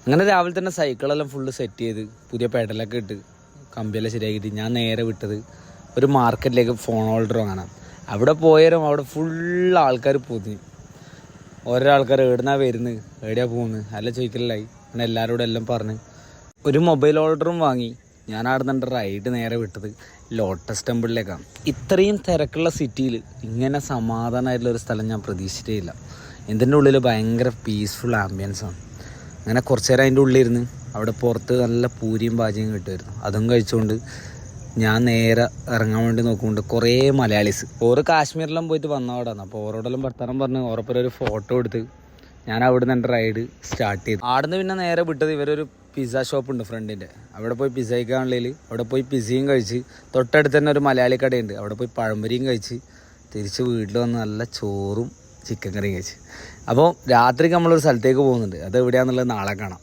അങ്ങനെ രാവിലെ തന്നെ സൈക്കിളെല്ലാം ഫുള്ള് സെറ്റ് ചെയ്ത് പുതിയ പെഡലൊക്കെ ഇട്ട് കമ്പിയെല്ലാം ശരിയാക്കിയിട്ട് ഞാൻ നേരെ വിട്ടത് ഒരു മാർക്കറ്റിലേക്ക് ഫോൺ ഹോൾഡർ വാങ്ങാനാണ്. അവിടെ പോയാലും അവിടെ ഫുള്ള് ആൾക്കാർ പൊതിഞ്ഞു. ഓരോ ആൾക്കാർ എവിടുന്നാ വരുന്നത്, എവിടെയാ പോകുന്നത് അല്ല ചോദിക്കലായി. അങ്ങനെ എല്ലാവരോടും എല്ലാം പറഞ്ഞ് ഒരു മൊബൈൽ ഹോൾഡറും വാങ്ങി. ഞാൻ അവിടെ നിന്ന് റൈഡ് നേരെ വിട്ടത് ലോട്ടസ് ടെമ്പിളിലേക്കാണ്. ഇത്രയും തിരക്കുള്ള സിറ്റിയിൽ ഇങ്ങനെ സമാധാനമായിട്ടുള്ളൊരു സ്ഥലം ഞാൻ പ്രതീക്ഷിച്ചിട്ടേ ഇല്ല. ഇതിൻ്റെ ഉള്ളിൽ ഭയങ്കര പീസ്ഫുൾ ആംബിയൻസാണ്. അങ്ങനെ കുറച്ച് നേരം അതിൻ്റെ ഉള്ളിലിരുന്ന് അവിടെ പുറത്ത് നല്ല പൂരിയും ഭാജിയും കിട്ടുമായിരുന്നു. അതും കഴിച്ചുകൊണ്ട് ഞാൻ നേരെ ഇറങ്ങാൻ വേണ്ടി നോക്കുന്നുണ്ട്. കുറേ മലയാളീസ് ഓരോ കാശ്മീരിലെല്ലാം പോയിട്ട് വന്നവിടാണ്. അപ്പോൾ ഓരോടെല്ലാം വർത്തമാനം പറഞ്ഞ് ഓരോപ്പരൊരു ഫോട്ടോ എടുത്ത് ഞാൻ അവിടെ നിന്ന് എൻ്റെ റൈഡ് സ്റ്റാർട്ട് ചെയ്തു. അവിടെ നിന്ന് പിന്നെ നേരെ വിട്ടത് ഇവരൊരു പിസ്സ ഷോപ്പുണ്ട് ഫ്രണ്ടിൻ്റെ. അവിടെ പോയി പിസ്സ കഴിക്കാനുള്ളിൽ അവിടെ പോയി പിസ്സയും കഴിച്ച് തൊട്ടടുത്ത് തന്നെ ഒരു മലയാളി കടയുണ്ട്. അവിടെ പോയി പഴംപൊരിയും കഴിച്ച് തിരിച്ച് വീട്ടിൽ വന്ന് നല്ല ചോറും ചിക്കൻ കറിയും കഴിച്ച്. അപ്പോൾ രാത്രിക്ക് നമ്മളൊരു സ്ഥലത്തേക്ക് പോകുന്നുണ്ട്. അത് എവിടെയാണെന്നുള്ളത് നാളെ കാണാം.